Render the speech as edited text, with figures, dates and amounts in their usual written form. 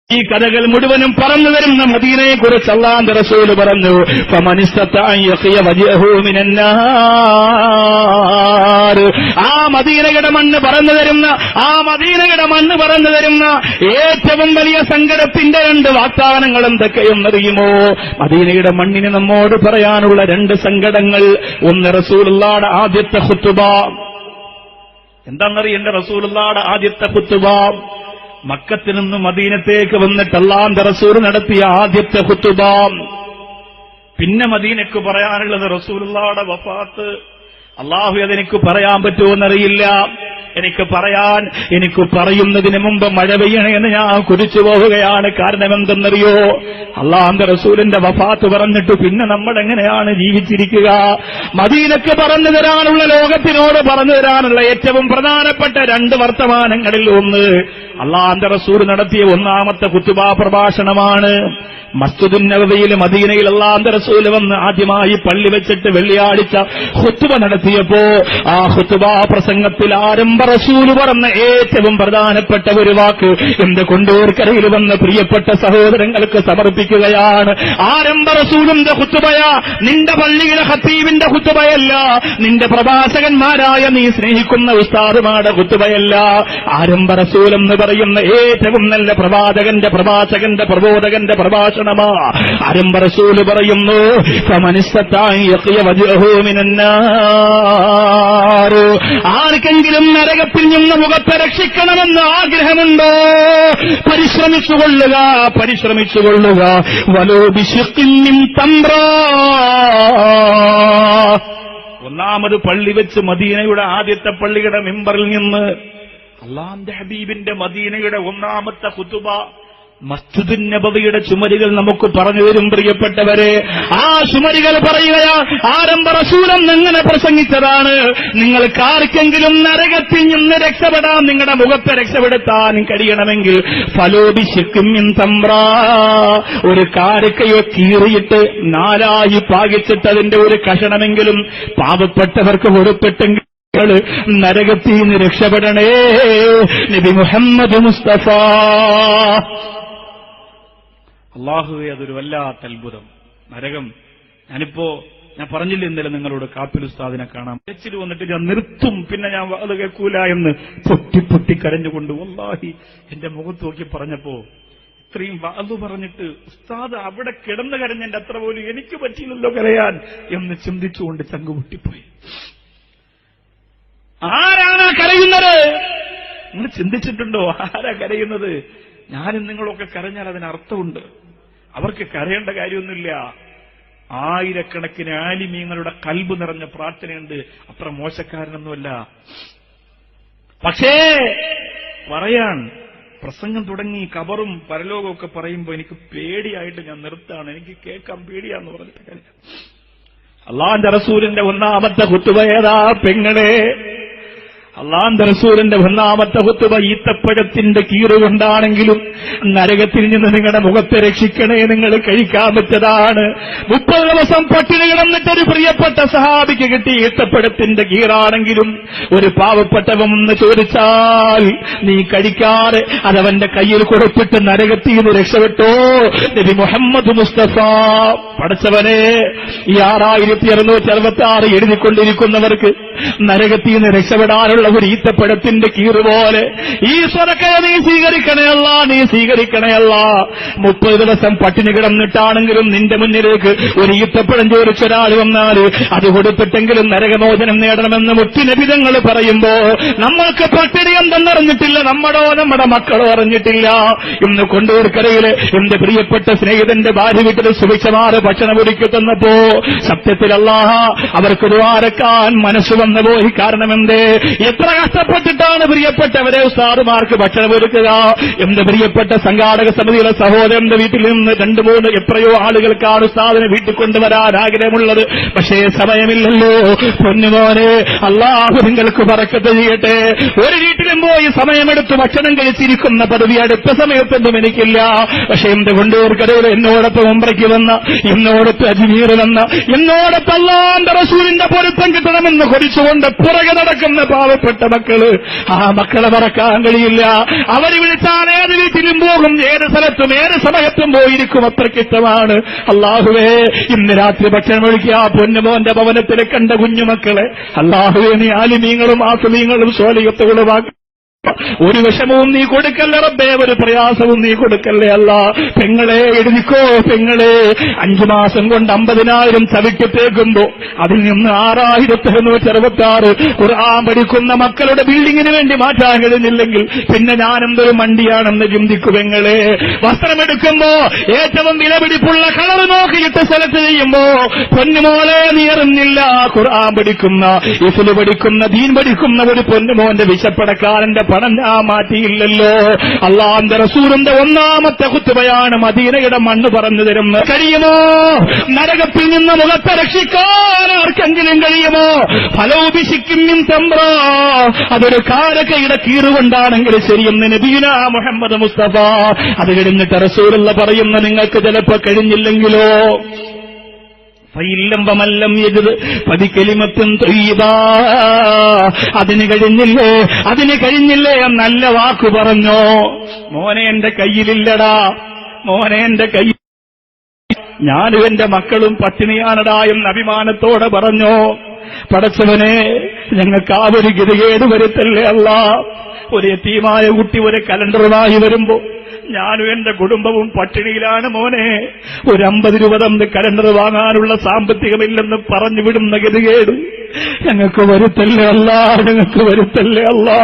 ഈ കഥകൾ മുഴുവനും പറഞ്ഞു തരുന്ന മദീനയെ കുറിച്ച് അല്ലാഹുവിന്റെ റസൂൽ പറഞ്ഞു, ആ മദീനയുടെ മണ്ണ് പറഞ്ഞു തരുന്ന ഏറ്റവും വലിയ സങ്കടത്തിന്റെ 2 വാഗ്ദാനങ്ങൾ എന്തൊക്കെയെന്നറിയുമോ? മദീനയുടെ മണ്ണിന് നമ്മോട് പറയാനുള്ള 2 സങ്കടങ്ങൾ. ഒന്ന്, റസൂലുള്ളാഹിയുടെ ആദ്യത്തെ ഖുതുബ. എന്താണെന്നറിയ റസൂലുള്ളാഹിയുടെ ആദ്യത്തെ ഖുതുബ? മക്കത്തിൽ നിന്ന് മദീനത്തേക്ക് വന്നിട്ട് അല്ലാഹുവിന്റെ റസൂൽ നടത്തിയ ആദ്യത്തെ ഖുതുബ. പിന്നെ മദീനക്ക് പറയാനുള്ളത് റസൂലുള്ളാഹിയുടെ വഫാത്ത്. അല്ലാഹു അതെനിക്ക് പറയാൻ പറ്റുമെന്നറിയില്ല. എനിക്ക് പറയുന്നതിന് മുമ്പ് മഴ പെയ്യണമെന്ന് ഞാൻ കുതിച്ചു പോവുകയാണ്. കാരണം എന്തെന്നറിയോ? അല്ലാഹുവിന്റെ റസൂലിന്റെ വഫാത്ത് പറഞ്ഞിട്ട് പിന്നെ നമ്മൾ എങ്ങനെയാണ് ജീവിച്ചിരിക്കുക? മദീനക്ക് പറഞ്ഞു തരാനുള്ള, ലോകത്തിനോട് പറഞ്ഞു തരാനുള്ള ഏറ്റവും പ്രധാനപ്പെട്ട 2 വർത്തമാനങ്ങളിൽ ഒന്ന് അല്ലാഹുവിന്റെ റസൂൽ നടത്തിയ 1ാമത്തെ ഖുതുബ പ്രഭാഷണമാണ്. മസ്ജിദുൻ നബവിയിൽ മദീനയിൽ അല്ലാഹുവിന്റെ റസൂൽ വന്ന് ആദ്യമായി പള്ളി വെച്ചിട്ട് വെള്ളിയാഴ്ച ഖുതുബ നടത്തിയപ്പോ ആ ഖുതുബ പ്രസംഗത്തിൽ ആരംഭ റസൂൽ പറഞ്ഞ ഏറ്റവും പ്രധാനപ്പെട്ട ഒരു വാക്ക് എന്റെ കൊണ്ടൂർക്കരയിൽ വന്ന പ്രിയപ്പെട്ട സഹോദരങ്ങൾക്ക് സമർപ്പിക്കുകയാണ്. ആരംഭ റസൂലിന്റെ ഖുതുബയാ, നിന്റെ പള്ളിയിലെ ഖത്തീബിന്റെ ഖുതുബയല്ല, നിന്റെ പ്രഭാഷകന്മാരായ നീ സ്നേഹിക്കുന്ന ഉസ്താദുമാരുടെ ഖുതുബയല്ല. ആരംഭ റസൂൽ എന്ന് പറയുന്ന ഏറ്റവും നല്ല പ്രവാചകന്റെ പ്രബോധകന്റെ പ്രഭാഷണം. ആരംഭ റസൂല് പറയുന്നു, ആർക്കെങ്കിലും നരകത്തിൽ നിന്ന് മുഖത്തെ രക്ഷിക്കണമെന്ന് ആഗ്രഹമുണ്ടോ? പരിശ്രമിച്ചുകൊള്ളുക. വലോ ബിശിഖ്ഖിൻ മിൻ തംറ. ഒന്നാമത് പള്ളി വെച്ച് മദീനയുടെ ആദ്യത്തെ പള്ളിയുടെ മിമ്പറിൽ നിന്ന് അല്ലാഹുവിന്റെ ഹബീബിന്റെ മദീനയുടെ 1ാമത്തെ ഖുതുബ മസ്ജിദുൻ നബവിയുടെ ചുമരുകൾ നമുക്ക് പറഞ്ഞു തരും. പ്രിയപ്പെട്ടവരെ, ആ ചുമരുകൾ പറയുകയാ, ആരംഭ റസൂലൻ എങ്ങനെ പ്രസംഗിച്ചതാണ്. നിങ്ങൾക്ക് ആർക്കെങ്കിലും നരകത്തിൽ നിന്ന് രക്ഷപ്പെടാൻ, നിങ്ങളുടെ മുഖത്തെ രക്ഷപ്പെടുത്താൻ കഴിയണമെങ്കിൽ ഫലോബി ശിഖ്മിൻ തംറ, ഒരു കാരക്കയോ കീറിയിട്ട് 4ആയി പാകിച്ചിട്ട് അതിന്റെ ഒരു കഷണമെങ്കിലും പാവപ്പെട്ടവർക്ക് കൊടുത്തിട്ടെങ്കിൽ നരകത്തിൽ നിന്ന് രക്ഷപ്പെടണേ. നബി മുഹമ്മദ് മുസ്തഫ. അല്ലാഹുവേ, അതൊരു വല്ലാത്ത അത്ഭുതം. നരകം, ഞാൻ പറഞ്ഞില്ല ഇന്നലെ നിങ്ങളോട് കാപ്പിൽ ഉസ്താദിനെ കാണാം. തെച്ചിൽ വന്നിട്ട് ഞാൻ നിർത്തും, പിന്നെ ഞാൻ അത് കേൾക്കൂല എന്ന് പൊട്ടി കരഞ്ഞുകൊണ്ട് വല്ലാഹി എന്റെ മുഖത്ത് നോക്കി പറഞ്ഞപ്പോ, ഇത്രയും അത് പറഞ്ഞിട്ട് ഉസ്താദ് അവിടെ കിടന്ന് കരഞ്ഞെന്റെ അത്ര പോലും എനിക്ക് പറ്റിയില്ലല്ലോ കരയാൻ എന്ന് ചിന്തിച്ചുകൊണ്ട് ചങ്കുപൊട്ടിപ്പോയി. ആരാണ് കരയുന്നത്? നിങ്ങൾ ചിന്തിച്ചിട്ടുണ്ടോ? ആരാ കരയുന്നത്? ഞാനും നിങ്ങളൊക്കെ കരഞ്ഞാൽ അതിനർത്ഥമുണ്ട്. അവർക്ക് കരയേണ്ട കാര്യമൊന്നുമില്ല. 1000കണക്കിന് ആലിമീങ്ങളുടെ കൽബ് നിറഞ്ഞ പ്രാർത്ഥനയുണ്ട്. അത്ര മോശക്കാരനൊന്നുമല്ല. പക്ഷേ പറയാൻ പ്രസംഗം തുടങ്ങി കബറും പരലോകവും ഒക്കെ പറയുമ്പോ എനിക്ക് പേടിയായിട്ട് ഞാൻ നിർത്താണ്. എനിക്ക് കേൾക്കാൻ പേടിയാന്ന് പറഞ്ഞിട്ട് കാര്യം. അല്ലാഹുവിന്റെ റസൂലിന്റെ 1ാമത്തെ ഖുതുബ ഏതാ പെങ്ങളെ? അല്ലാഹുവിന്റെ റസൂലിന്റെ 1ാമത്തെ ഖുതുബ ഈത്തപ്പഴത്തിന്റെ കീറുകൊണ്ടാണെങ്കിലും നരകത്തിൽ നിന്ന് നിങ്ങളുടെ മുഖത്തെ രക്ഷിക്കണേ, നിങ്ങൾ കഴിക്കാൻ പറ്റതാണ്. 30 ദിവസം പട്ടിണി കിടന്നിട്ടൊരു പ്രിയപ്പെട്ട സഹാബിക്ക് കിട്ടി ഈത്തപ്പഴത്തിന്റെ കീറാണെങ്കിലും ഒരു പാവപ്പെട്ടവൻ എന്ന് ചോദിച്ചാൽ നീ കഴിക്കാതെ അതവന്റെ കയ്യിൽ കൊടുത്തിട്ട് നരകത്തിൽ നിന്ന് രക്ഷപ്പെട്ടോ. നബി മുഹമ്മദ് മുസ്തഫ. പടച്ചവനെ, ഈ 6666 എഴുതിക്കൊണ്ടിരിക്കുന്നവർക്ക് നരകത്തിൽ നിന്ന് രക്ഷപ്പെടാനുള്ള ഒരു ഈത്തപ്പഴത്തിന്റെ കീറ് പോലെ ഈ സ്വതക്കയെ നീ സ്വീകരിക്കണയല്ല, നീ സ്വീകരിക്കണയല്ല. 30 ദിവസം പട്ടിണി കിടന്നിട്ടാണെങ്കിലും നിന്റെ മുന്നിലേക്ക് ഒരു ഈത്തപ്പഴം ചോദിച്ചൊരാൾ വന്നാൽ അത് കൊടുത്തിട്ടെങ്കിലും നരകമോചനം നേടണമെന്ന് മുത്തുനബിതങ്ങൾ പറയുമ്പോ നമ്മൾക്ക് പട്ടിണി എന്തെന്നറിഞ്ഞിട്ടില്ല, നമ്മുടെ മക്കളോ അറിഞ്ഞിട്ടില്ല. ഇന്ന് കൊണ്ടൂർക്കരയില് എന്റെ പ്രിയപ്പെട്ട സ്നേഹിതന്റെ ഭാര്യ വീട്ടിൽ സുഭിക്ഷമാറ് ഭക്ഷണം ഒരുക്കി തന്നപ്പോ സത്യത്തിൽ അല്ലാഹ് അവർക്ക് ദ്വാരക്കാൻ മനസ്സ് വന്നു പോയി. കാരണം എന്തേ? എത്ര കഷ്ടപ്പെട്ടിട്ടാണ് പ്രിയപ്പെട്ടവരെ ഉസ്താദുമാർക്ക് ഭക്ഷണം ഒരുക്കുക. എന്റെ പ്രിയപ്പെട്ട സംഘാടക സമിതിയുടെ സഹോദരന്റെ വീട്ടിൽ നിന്ന് 2-3 എത്രയോ ആളുകൾക്കാണ് ഉസ്താദിനെ വീട്ടിൽ കൊണ്ടുവരാൻ ആഗ്രഹമുള്ളത്. പക്ഷേ സമയമില്ലല്ലോ. പൊന്നുമോനെ, അല്ലാഹു നിങ്ങൾക്ക് ബറക്കത്ത് ചെയ്യട്ടെ. ഒരു വീട്ടിലും പോയി സമയമെടുത്ത് ഭക്ഷണം കഴിച്ചിരിക്കുന്ന പദവി അടുത്ത സമയത്തൊന്നും എനിക്കില്ല. പക്ഷേ എന്റെ കൊണ്ടൂർക്കരയിൽ എന്നോടൊപ്പം ഉംറയ്ക്ക് വന്ന, എന്നോടൊപ്പം അജ്മീർ വന്ന, എന്നോടൊപ്പം അല്ലാഹുവിന്റെ റസൂലിന്റെ പൊരുത്തം കിട്ടണമെന്ന് കൊതിച്ചുകൊണ്ട് പുറകെ നടക്കുന്ന പാവപ്പെട്ട പ്രിയപ്പെട്ട മക്കള്. ആ മക്കളെ മറക്കാൻ കഴിയില്ല. അവർ വിളിച്ചാൽ ഏത് വീട്ടിലും പോകും, ഏത് സ്ഥലത്തും ഏത് സമയത്തും പോയിരിക്കും. അത്രയ്ക്കിഷ്ടമാണ്. അല്ലാഹുവേ, ഇന്ന് രാത്രി ഭക്ഷണം ഒഴിക്കുക പൊന്നുമോന്റെ ഭവനത്തിൽ കണ്ട കുഞ്ഞുമക്കളെ അല്ലാഹുവേ, നീ ആലിമീങ്ങളും ആസുമീങ്ങളും സ്വാലിഹത്തുകളുമാക്കി ഒരു വിഷമവും നീ കൊടുക്കല്ലേ റബ്ബേ, ഒരു പ്രയാസവും നീ കൊടുക്കല്ലേ അല്ലാ. പെങ്ങളെ എഴുതിക്കോ, പെങ്ങളെ 5 മാസം കൊണ്ട് 50,000 ചവിട്ടിത്തേക്കുമ്പോ അതിൽ നിന്ന് 6,766 ഖുർആൻ പഠിക്കുന്ന മക്കളുടെ ബിൽഡിങ്ങിന് വേണ്ടി മാറ്റാൻ കഴിഞ്ഞില്ലെങ്കിൽ പിന്നെ ഞാനെന്തൊരു മണ്ടിയാണെന്ന് ചിന്തിക്കു. പെങ്ങളെ വസ്ത്രമെടുക്കുമ്പോ ഏറ്റവും വിലപിടിപ്പുള്ള കളർ നോക്കിയിട്ട് സെലക്ട് ചെയ്യുമ്പോ പൊന്നുമോളെ നീ അറിഞ്ഞില്ല, ഖുർആൻ പഠിക്കുന്ന ഇസ്ലാം പഠിക്കുന്ന ദീൻ പഠിക്കുന്ന ഒരു പൊന്നുമോന്റെ വിശപ്പടക്കാരന്റെ പണം ഞാൻ മാറ്റിയില്ലല്ലോ. അല്ലാഹുവിന്റെ റസൂലിന്റെ 1ാമത്തെ ഖുത്ബയാണ് മദീനയുടെ മണ്ണ് പറഞ്ഞു തരുന്നത്. കഴിയുമോ നരകത്തിൽ നിന്ന് മുഖത്തെ രക്ഷിക്കാൻ ആർക്കെങ്കിലും കഴിയുമോ? ഫലൗബിശിക്കും മിൻ തംറ, അതൊരു കാരക്കയുടെ കീറുകൊണ്ടാണെങ്കിൽ ശരിയെന്ന് നബിയുനാ മുഹമ്മദ് മുസ്തഫ. അത് കഴിഞ്ഞിട്ട് റസൂലുള്ള പറയുന്ന നിങ്ങൾക്ക് ചിലപ്പോ കഴിഞ്ഞില്ലെങ്കിലോ ഫൈലം വമല്ലം യജ്ദ് ഫബികലിമത്തുൻ തയ്യിബാ, അതിന് കഴിഞ്ഞില്ലേ നല്ല വാക്ക് പറഞ്ഞോ. മോനെ എന്റെ കയ്യിലില്ലടാ, മോനെ എന്റെ കയ്യിൽ ഞാനും എന്റെ മക്കളും പട്ടിണിയാണടാ എന്ന് അഭിമാനത്തോടെ പറഞ്ഞോ. പടച്ചവനെ, ഞങ്ങൾക്ക് ആ ഒരു ഗതികേട് വരുത്തല്ലേ അല്ലാ. ഒരു യതീമായ കുട്ടി ഒരു കലണ്ടറുമായി വരുമ്പോ ഞാനും എന്റെ കുടുംബവും പട്ടിണിയിലാണ് മോനെ, ഒരു 50 രൂപ തന്ന് കലണ്ടർ വാങ്ങാനുള്ള സാമ്പത്തികമില്ലെന്ന് പറഞ്ഞു വിടുന്ന ഗതികേട് ഞങ്ങൾക്ക് വരുത്തല്ലേ അല്ലാ, ഞങ്ങൾക്ക് വരുത്തല്ലേ അല്ലാ.